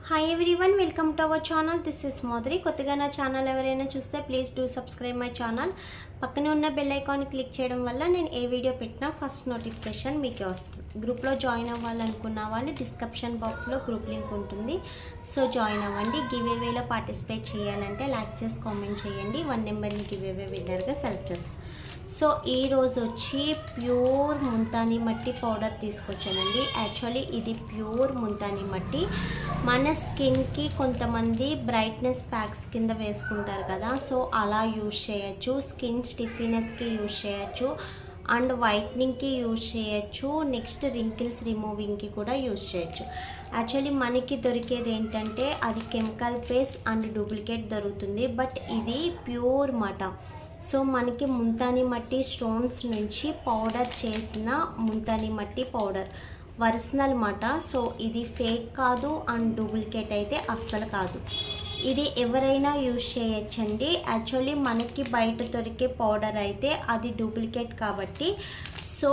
Hi everyone, welcome to our channel. This is Modari. కొత్తగా నా channel ఎవరైనా చూస్తే please do subscribe my channel. పక్కనే ఉన్న బెల్ ఐకాన్ క్లిక్ చేయడం వల్ల నేను ఏ వీడియో పెట్టినా ఫస్ట్ నోటిఫికేషన్ మీకే వస్తుంది. గ్రూప్లో జాయిన్ అవ్వాలనుకున్న వాళ్ళు డిస్క్రిప్షన్ బాక్స్లో గ్రూప్ లింక్ ఉంటుంది, సో జాయిన్ అవ్వండి. గివ్ అవేలో పార్టిసిపేట్ చేయాలంటే లైక్ చేసి కామెంట్ చేయండి. 1 నెంబర్ని గివ్ అవే విన్నర్గా సెలెక్ట్ చేస్తాను. సో ఈరోజు వచ్చి ప్యూర్ ముల్తానీ మట్టి పౌడర్ తీసుకొచ్చానండి. యాక్చువల్లీ ఇది ప్యూర్ ముల్తానీ మట్టి. మన స్కిన్కి కొంతమంది బ్రైట్నెస్ ప్యాక్స్ కింద వేసుకుంటారు కదా, సో అలా యూజ్ చేయొచ్చు. స్కిన్ స్టిఫినెస్కి యూజ్ చేయొచ్చు అండ్ వైట్నింగ్కి యూజ్ చేయొచ్చు. నెక్స్ట్ రింకిల్స్ రిమూవింగ్కి కూడా యూజ్ చేయొచ్చు. యాక్చువల్లీ మనకి దొరికేది ఏంటంటే అది కెమికల్ బేస్ అండ్ డూప్లికేట్ దొరుకుతుంది, బట్ ఇది ప్యూర్ మాట. సో మనకి ముల్తానీ మట్టి స్టోన్స్ నుంచి పౌడర్ చేసిన ముల్తానీ మట్టి పౌడర్ ఒరిజినల్ మాట. సో ఇది ఫేక్ కాదు అండ్ డూప్లికేట్ అయితే అస్సలు కాదు. ఇది ఎవరైనా యూజ్ చేయొచ్చండి. యాక్చువల్లీ మనకి బయట దొరికే పౌడర్ అయితే అది డూప్లికేట్ కాబట్టి సో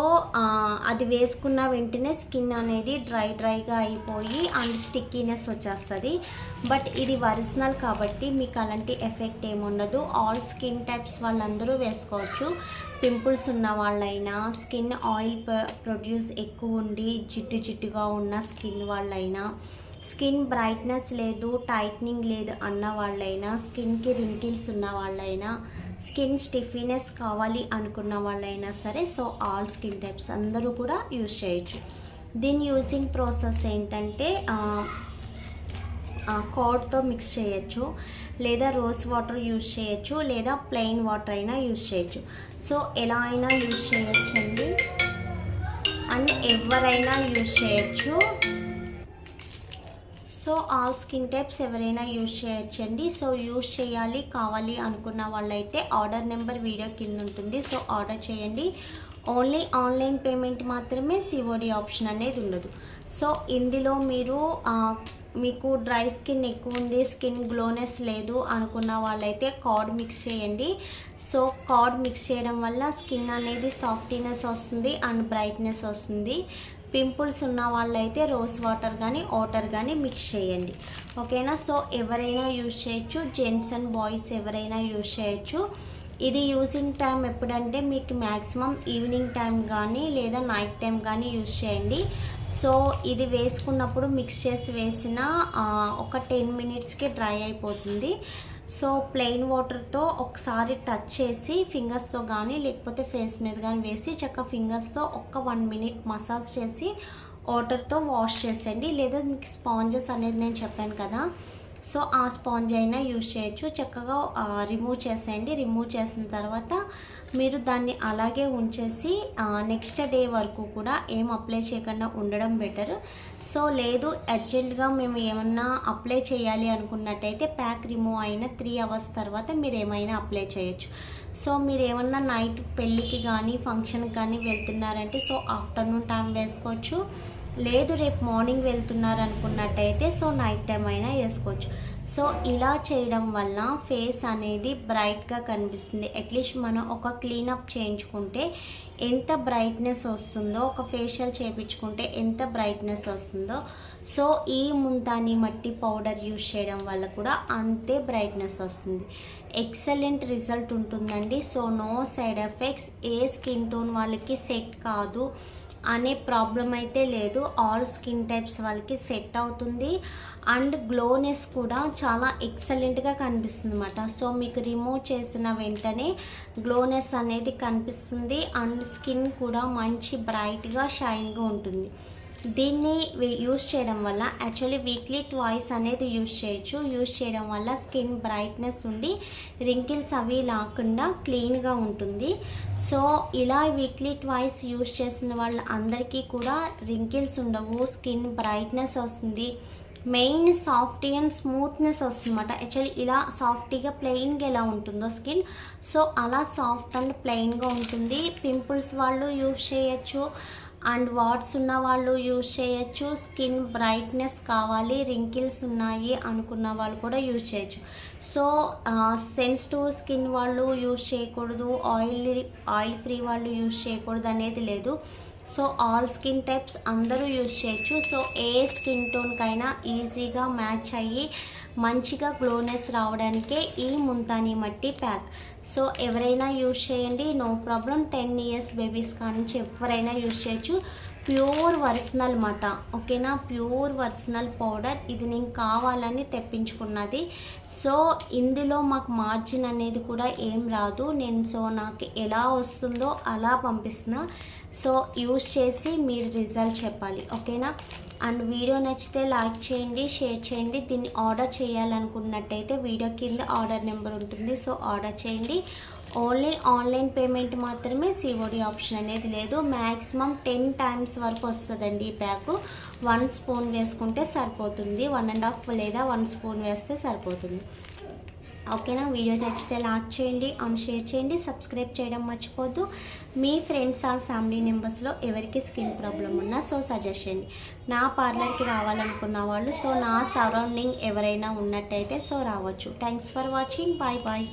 అది వేసుకున్న వెంటనే స్కిన్ అనేది డ్రైగా అయిపోయి అండ్ స్టిక్కీనెస్ వచ్చేస్తుంది. బట్ ఇది ఒరిజినల్ కాబట్టి మీకు అలాంటి ఎఫెక్ట్ ఏముండదు. ఆల్ స్కిన్ టైప్స్ వాళ్ళందరూ వేసుకోవచ్చు. పింపుల్స్ ఉన్న వాళ్ళైనా, స్కిన్ ఆయిల్ ప్రొడ్యూస్ ఎక్కువ ఉండి జిడ్డుగా ఉన్న స్కిన్ వాళ్ళైనా, స్కిన్ బ్రైట్నెస్ లేదు టైట్నింగ్ లేదు అన్న వాళ్ళైనా, స్కిన్కి రింకిల్స్ ఉన్న వాళ్ళైనా, స్కిన్ స్టిఫినెస్ కావాలి అనుకున్న వాళ్ళైనా సరే, సో ఆల్ స్కిన్ టైప్స్ అందరూ కూడా యూజ్ చేయొచ్చు. దీని యూజింగ్ ప్రాసెస్ ఏంటంటే కర్డ్తో మిక్స్ చేయొచ్చు, లేదా రోజ్ వాటర్ యూజ్ చేయొచ్చు, లేదా ప్లెయిన్ వాటర్ అయినా యూజ్ చేయొచ్చు. సో ఎలా అయినా యూజ్ చేయొచ్చండి అండ్ ఎవరైనా యూజ్ చేయొచ్చు. సో ఆల్ స్కిన్ టైప్స్ ఎవరైనా యూజ్ చేయొచ్చండి. సో యూజ్ చేయాలి కావాలి అనుకున్న వాళ్ళైతే ఆర్డర్ నెంబర్ వీడియో కింద ఉంటుంది, సో ఆర్డర్ చేయండి. ఓన్లీ ఆన్లైన్ పేమెంట్ మాత్రమే, సిఓడి ఆప్షన్ అనేది ఉండదు. సో ఇందులో మీకు డ్రై స్కిన్ ఎక్కువ ఉంది, స్కిన్ గ్లోనెస్ లేదు అనుకున్న వాళ్ళైతే కర్డ్ మిక్స్ చేయండి. సో కర్డ్ మిక్స్ చేయడం వల్ల స్కిన్ అనేది సాఫ్టీనెస్ వస్తుంది అండ్ బ్రైట్నెస్ వస్తుంది. పింపుల్స్ ఉన్న వాళ్ళైతే రోజ్ వాటర్ కానీ వాటర్ కానీ మిక్స్ చేయండి, ఓకేనా. సో ఎవరైనా యూజ్ చేయొచ్చు, జెంట్స్ అండ్ బాయ్స్ ఎవరైనా యూజ్ చేయొచ్చు. ఇది యూజింగ్ టైం ఎప్పుడంటే మీకు మ్యాక్సిమం ఈవినింగ్ టైం కానీ లేదా నైట్ టైం కానీ యూజ్ చేయండి. సో ఇది వేసుకున్నప్పుడు మిక్స్ చేసి వేసిన ఒక 10 మినిట్స్కి డ్రై అయిపోతుంది. సో ప్లెయిన్ వాటర్తో ఒకసారి టచ్ చేసి ఫింగర్స్తో కానీ లేకపోతే ఫేస్ మీద కానీ వేసి చక్కగా ఫింగర్స్తో ఒక్క 1 మినిట్ మసాజ్ చేసి వాటర్తో వాష్ చేసేయండి. లేదా మీకు స్పాంజెస్ అనేది నేను చెప్పాను కదా, సో ఆ స్పాంజ్ అయినా యూజ్ చేయొచ్చు. చక్కగా రిమూవ్ చేసేయండి. రిమూవ్ చేసిన తర్వాత మీరు దాన్ని అలాగే ఉంచేసి నెక్స్ట్ డే వరకు కూడా ఏం అప్లై చేయకుండా ఉండడం బెటర్. సో లేదు అర్జెంటుగా మేము ఏమన్నా అప్లై చేయాలి అనుకున్నట్టయితే ప్యాక్ రిమూవ్ అయిన 3 అవర్స్ తర్వాత మీరు ఏమైనా అప్లై చేయొచ్చు. సో మీరు ఏమన్నా నైట్ పెళ్ళికి కానీ ఫంక్షన్కి కానీ వెళ్తున్నారంటే సో ఆఫ్టర్నూన్ టైం వేసుకోవచ్చు. లేదు రేపు మార్నింగ్ వెళ్తున్నారు అనుకున్నట్టయితే సో నైట్ టైం అయినా వేసుకోవచ్చు. సో ఇలా చేయడం వల్ల ఫేస్ అనేది బ్రైట్గా కనిపిస్తుంది. అట్లీస్ట్ మనం ఒక క్లీనప్ చేయించుకుంటే ఎంత బ్రైట్నెస్ వస్తుందో, ఒక ఫేషియల్ చేయించుకుంటే ఎంత బ్రైట్నెస్ వస్తుందో, సో ఈ ముల్తానీ మట్టి పౌడర్ యూజ్ చేయడం వల్ల కూడా అంతే బ్రైట్నెస్ వస్తుంది. ఎక్సలెంట్ రిజల్ట్ ఉంటుందండి. So no side effects. ఏ స్కిన్ టోన్ వాళ్ళకి సెట్ కాదు అనే ప్రాబ్లం అయితే లేదు. ఆల్ స్కిన్ టైప్స్ వాళ్ళకి సెట్ అవుతుంది అండ్ గ్లోనెస్ కూడా చాలా ఎక్సలెంట్గా కనిపిస్తుంది అన్నమాట. సో మీకు రిమూవ్ చేసిన వెంటనే గ్లోనెస్ అనేది కనిపిస్తుంది అండ్ స్కిన్ కూడా మంచి బ్రైట్గా షైన్గా ఉంటుంది. దీన్ని యూజ్ చేయడం వల్ల యాక్చువల్లీ వీక్లీ ట్వైస్ అనేది యూజ్ చేయొచ్చు. యూజ్ చేయడం వల్ల స్కిన్ బ్రైట్నెస్ ఉండి రింకిల్స్ అవి లేకుండా క్లీన్గా ఉంటుంది. సో ఇలా వీక్లీ ట్వైస్ యూజ్ చేసిన వాళ్ళ అందరికీ కూడా రింకిల్స్ ఉండవు, స్కిన్ బ్రైట్నెస్ వస్తుంది, మెయిన్ సాఫ్టీ అండ్ స్మూత్నెస్ వస్తుంది అన్నమాట. యాక్చువల్లీ ఇలా సాఫ్టీగా ప్లెయిన్గా ఎలా ఉంటుందో స్కిన్, సో అలా సాఫ్ట్ అండ్ ప్లెయిన్గా ఉంటుంది. పింపుల్స్ వాళ్ళు యూజ్ చేయొచ్చు అండ్ వాట్స్ ఉన్న వాళ్ళు యూజ్ చేయొచ్చు. స్కిన్ బ్రైట్నెస్ కావాలి, రింకిల్స్ ఉన్నాయి అనుకున్న వాళ్ళు కూడా యూజ్ చేయొచ్చు. సో సెన్సిటివ్ స్కిన్ వాళ్ళు యూజ్ చేయకూడదు, ఆయిల్ ఫ్రీ వాళ్ళు యూజ్ చేయకూడదు అనేది లేదు. సో ఆల్ స్కిన్ టైప్స్ అందరూ యూజ్ చేయొచ్చు. సో ఏ స్కిన్ టోన్కైనా ఈజీగా మ్యాచ్ అయ్యి మంచిగా గ్లోనెస్ రావడానికే ఈ ముల్తానీ మట్టి ప్యాక్. సో ఎవరైనా యూజ్ చేయండి, నో ప్రాబ్లం. 10 ఇయర్స్ బేబీస్ కానించి ఎవరైనా యూజ్ చేయొచ్చు. ప్యూర్ ఒరిజినల్ మాట, ఓకేనా, ప్యూర్ ఒరిజినల్ పౌడర్. ఇది నేను కావాలని తెప్పించుకున్నది. సో ఇందులో మాకు మార్జిన్ అనేది కూడా ఏం రాదు. నాకు ఎలా వస్తుందో అలా పంపిస్తున్నా. సో యూజ్ చేసి మీరు రిజల్ట్ చెప్పాలి, ఓకేనా. అండ్ వీడియో నచ్చితే లైక్ చేయండి, షేర్ చేయండి. దీన్ని ఆర్డర్ చేయాలనుకున్నట్టయితే వీడియో కింద ఆర్డర్ నెంబర్ ఉంటుంది. సో ఆర్డర్ చేయండి. ఓన్లీ ఆన్లైన్ పేమెంట్ మాత్రమే, సిఓడి ఆప్షన్ అనేది లేదు. మ్యాక్సిమం 10 టైమ్స్ వరకు వస్తుందండి ఈ ప్యాకు. 1 స్పూన్ వేసుకుంటే సరిపోతుంది, 1.5 లేదా 1 స్పూన్ వేస్తే సరిపోతుంది, ఓకేనా. వీడియో నచ్చితే లైక్ చేయండి అండ్ షేర్ చేయండి. సబ్స్క్రైబ్ చేయడం మర్చిపోద్దు. మీ ఫ్రెండ్స్ ఆర్ ఫ్యామిలీ మెంబర్స్లో ఎవరికి స్కిన్ ప్రాబ్లం ఉన్నా సో సజెస్ట్ చేయండి. నా పార్లర్కి రావాలనుకున్న వాళ్ళు, సో నా సరౌండింగ్ ఎవరైనా ఉన్నట్టయితే సో రావచ్చు. Thanks for watching. Bye bye.